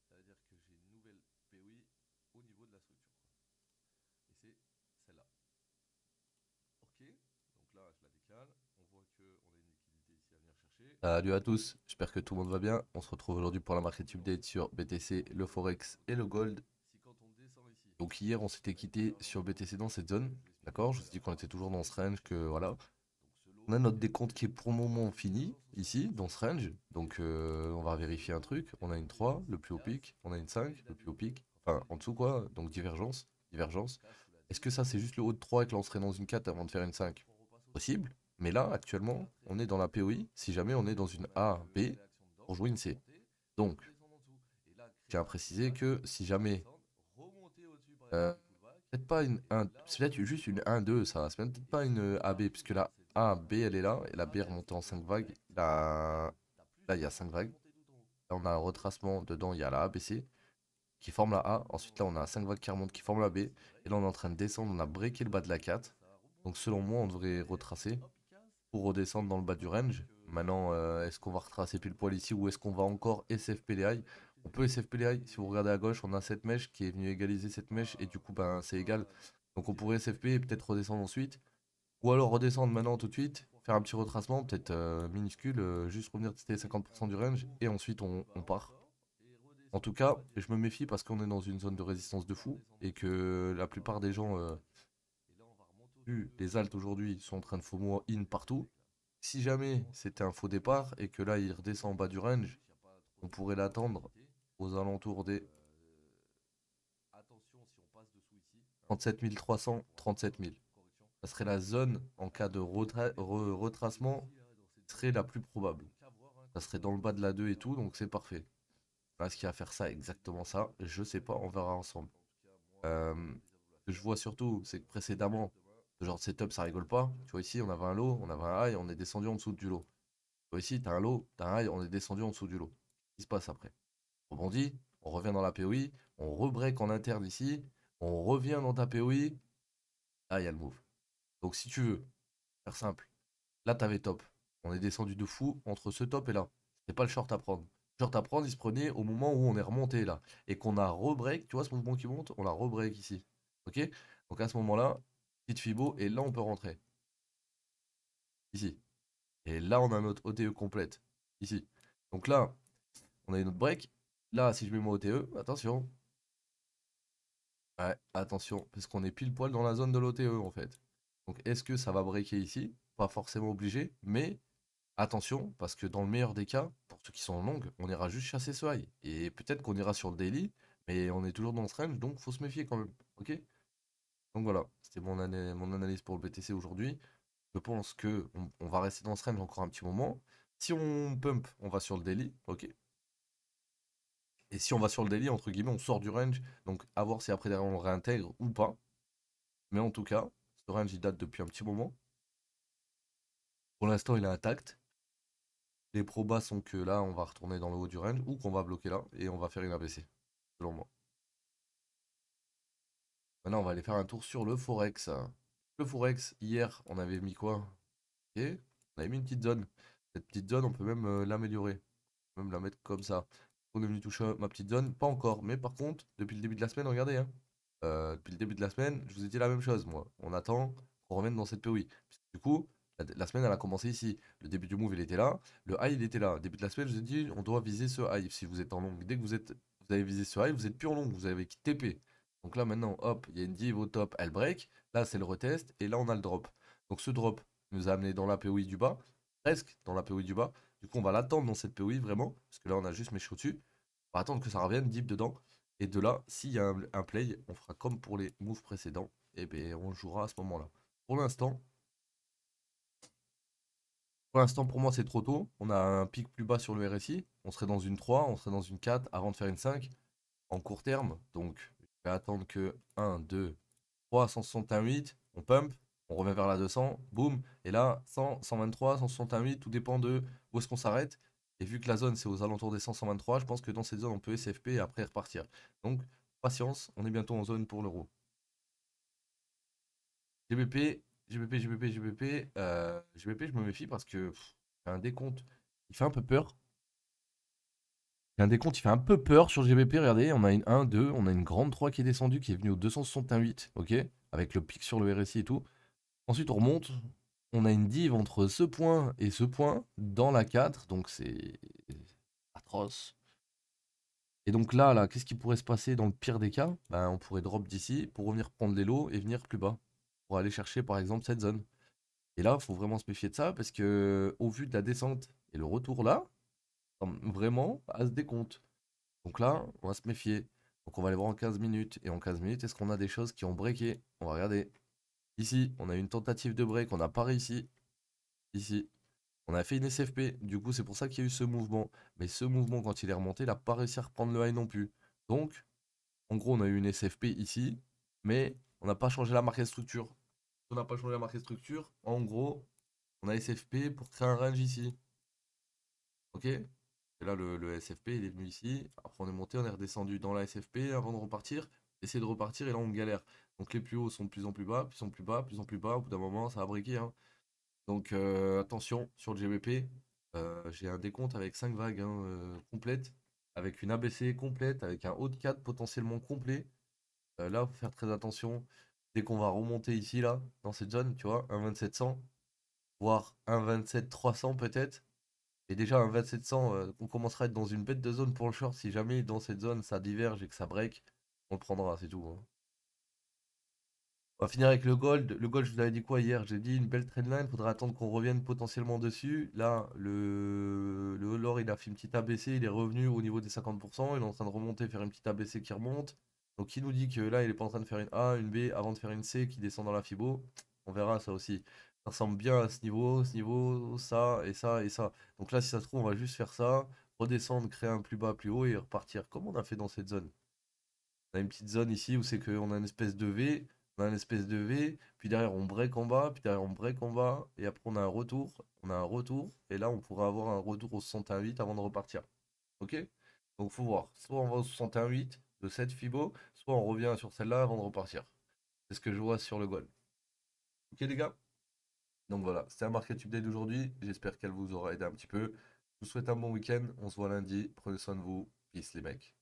ça veut dire que j'ai une nouvelle POI au niveau de la structure. Et c'est celle-là. Ok, donc là je la décale, on voit qu'on a une liquidité ici à venir chercher. Salut à tous, j'espère que tout le monde va bien. On se retrouve aujourd'hui pour la market update sur BTC, le Forex et le Gold. Donc hier on s'était quitté sur BTC dans cette zone, d'accord? Je vous ai dit qu'on était toujours dans ce range, que voilà. On a notre décompte qui est pour le moment fini, ici, dans ce range. Donc on va vérifier un truc. On a une 3, le plus haut pic. On a une 5, le plus haut pic. Enfin, en dessous quoi, donc divergence. Divergence. Est-ce que ça c'est juste le haut de 3 et que l'on serait dans une 4 avant de faire une 5? Possible. Mais là, actuellement, on est dans la POI. Si jamais on est dans une A, B, pour jouer une C. Donc, je tiens à préciser que si jamais... peut-être pas une 1, c'est peut-être juste une 1-2, ça. C'est peut-être pas une AB, puisque la A, B, elle est là, et la B est remontée en 5 vagues. Là, il y a 5 vagues. Là, on a un retracement, dedans, il y a la ABC qui forme la A. Ensuite, là, on a 5 vagues qui remontent qui forment la B. Et là, on est en train de descendre, on a breaké le bas de la 4. Donc, selon moi, on devrait retracer pour redescendre dans le bas du range. Maintenant, est-ce qu'on va retracer pile poil ici ou est-ce qu'on va encore SFP les high? On peut SFP les high. Si vous regardez à gauche, on a cette mèche qui est venue égaliser cette mèche et du coup, ben, c'est égal. Donc, on pourrait SFP et peut-être redescendre ensuite. Ou alors redescendre maintenant tout de suite, faire un petit retracement, peut-être minuscule, juste revenir tester 50% du range et ensuite on part. En tout cas, je me méfie parce qu'on est dans une zone de résistance de fou et que la plupart des gens, vu les alts aujourd'hui, sont en train de FOMO in partout. Si jamais c'était un faux départ et que là il redescend en bas du range, on pourrait l'attendre aux alentours des 37 300, 37 000. Ça serait la zone en cas de retracement serait la plus probable. Ça serait dans le bas de la 2 et tout, donc c'est parfait. Est-ce qu'il va faire ça, exactement ça? Je sais pas, on verra ensemble. Ce que je vois surtout, c'est que précédemment, ce genre de setup, ça rigole pas. Tu vois ici, on avait un low, on avait un high, on est descendu en dessous du low. Tu vois ici, t'as un low, t'as un high, on est descendu en dessous du low. Qu'est-ce qui se passe après? On rebondit, on revient dans la POI, on rebreak en interne ici, on revient dans ta POI. Là, il y a le move. Donc si tu veux, faire simple, là, t'avais top. On est descendu de fou entre ce top et là. C'était pas le short à prendre. Le short à prendre, il se prenait au moment où on est remonté là. Et qu'on a rebreak, tu vois ce mouvement qui monte? On l'a rebreak ici. Ok? Donc à ce moment-là, petite Fibo, et là on peut rentrer. Ici. Et là on a notre OTE complète. Ici. Donc là, on a une autre break. Là, si je mets mon OTE, attention. Ouais, attention, parce qu'on est pile poil dans la zone de l'OTE en fait. Donc est-ce que ça va breaker ici? Pas forcément obligé, mais attention, parce que dans le meilleur des cas, pour ceux qui sont en longue, on ira juste chasser ce high. Et peut-être qu'on ira sur le daily, mais on est toujours dans ce range, donc faut se méfier quand même. Ok? Donc voilà, c'était mon analyse pour le BTC aujourd'hui. Je pense que on va rester dans ce range encore un petit moment. Si on pump, on va sur le daily, ok? Et si on va sur le daily, entre guillemets, on sort du range. Donc à voir si après derrière on réintègre ou pas. Mais en tout cas, ce range il date depuis un petit moment. Pour l'instant, il est intact. Les probas sont que là, on va retourner dans le haut du range ou qu'on va bloquer là et on va faire une ABC, selon moi. Maintenant, on va aller faire un tour sur le Forex. Le Forex, hier, on avait mis quoi? Ok, on avait mis une petite zone. Cette petite zone, on peut même l'améliorer. On peut même la mettre comme ça. On est venu toucher ma petite zone, pas encore. Mais par contre, depuis le début de la semaine, regardez, hein. Depuis le début de la semaine, je vous ai dit la même chose, moi. On attend qu'on revienne dans cette POI. Du coup, la semaine, elle a commencé ici. Le début du move, il était là. Le high, il était là. Début de la semaine, je vous ai dit, on doit viser ce high. Si vous êtes en long, dès que vous avez visé ce high, vous êtes plus en long. Vous avez quitté TP. Donc là, maintenant, hop, il y a une div au top, elle break. Là, c'est le retest. Et là, on a le drop. Donc ce drop nous a amené dans la POI du bas. Presque dans la POI du bas. Du coup, on va l'attendre dans cette POI, vraiment. Parce que là, on a juste mes chauds dessus. On va attendre que ça revienne, deep dedans. Et de là, s'il y a un play, on fera comme pour les moves précédents. Et bien, on jouera à ce moment-là. Pour l'instant, pour moi, c'est trop tôt. On a un pic plus bas sur le RSI. On serait dans une 3, on serait dans une 4 avant de faire une 5 en court terme. Donc, je vais attendre que 1, 2, 3, 168. On pump, on revient vers la 200. Boum. Et là, 100, 123, 168, tout dépend de où est-ce qu'on s'arrête. Et vu que la zone, c'est aux alentours des 100, 123, je pense que dans cette zone, on peut SFP et après repartir. Donc, patience, on est bientôt en zone pour l'euro. GBP, GBP, GBP, GBP, GBP, je me méfie parce que un décompte, il fait un peu peur. un décompte, il fait un peu peur sur GBP. Regardez, on a une 1, 2, on a une grande 3 qui est descendue, qui est venue au 261,8, ok? Avec le pic sur le RSI et tout. Ensuite, on remonte. On a une div entre ce point et ce point dans la 4, donc c'est atroce. Et donc là, qu'est-ce qui pourrait se passer dans le pire des cas? Ben, on pourrait drop d'ici pour revenir prendre les lots et venir plus bas. Pour aller chercher par exemple cette zone. Et là, il faut vraiment se méfier de ça parce que au vu de la descente et le retour là, vraiment à ce décompte. Donc là, on va se méfier. Donc on va aller voir en 15 minutes. Et en 15 minutes, est-ce qu'on a des choses qui ont breaké? On va regarder. Ici, on a une tentative de break, on n'a pas réussi. Ici, on a fait une SFP. Du coup, c'est pour ça qu'il y a eu ce mouvement. Mais ce mouvement, quand il est remonté, il n'a pas réussi à reprendre le high non plus. Donc, en gros, on a eu une SFP ici, mais on n'a pas changé la marquée structure. On n'a pas changé la marquée structure. En gros, on a SFP pour créer un range ici. Ok? Et là, le SFP, il est venu ici. Après, on est monté, on est redescendu dans la SFP avant de repartir. Essayer de repartir et là, on galère. Donc, les plus hauts sont de plus en plus bas, plus en plus bas, plus en plus bas. Au bout d'un moment, ça va briquer, hein. Donc, attention sur le GBP. J'ai un décompte avec 5 vagues hein, complètes, avec une ABC complète, avec un haut de 4 potentiellement complet. Là, faut faire très attention. Dès qu'on va remonter ici, là, dans cette zone, tu vois, un 2700, voire un 27300 peut-être. Et déjà, un 2700, on commencera à être dans une bête de zone pour le short. Si jamais dans cette zone ça diverge et que ça break, on le prendra, c'est tout, hein. On va finir avec le gold. Le gold, je vous avais dit quoi hier? J'ai dit une belle trendline. Faudra attendre qu'on revienne potentiellement dessus. Là, l'or, il a fait une petite ABC. Il est revenu au niveau des 50%. Il est en train de remonter, faire une petite ABC qui remonte. Donc, qui nous dit que là, il est pas en train de faire une A, une B avant de faire une C qui descend dans la Fibo? On verra ça aussi. Ça ressemble bien à ce niveau, ça et ça et ça. Donc là, si ça se trouve, on va juste faire ça, redescendre, créer un plus bas, plus haut et repartir. Comme on a fait dans cette zone. On a une petite zone ici où c'est qu'on a une espèce de V, on a une espèce de V, puis derrière on break en bas, puis derrière on break en bas, et après on a un retour, et là on pourra avoir un retour au 61,8 avant de repartir. Ok? Donc faut voir, soit on va au 61,8 de cette Fibo, soit on revient sur celle-là avant de repartir. C'est ce que je vois sur le goal. Ok les gars? Donc voilà, c'était un market update d'aujourd'hui, j'espère qu'elle vous aura aidé un petit peu. Je vous souhaite un bon week-end, on se voit lundi, prenez soin de vous, peace les mecs.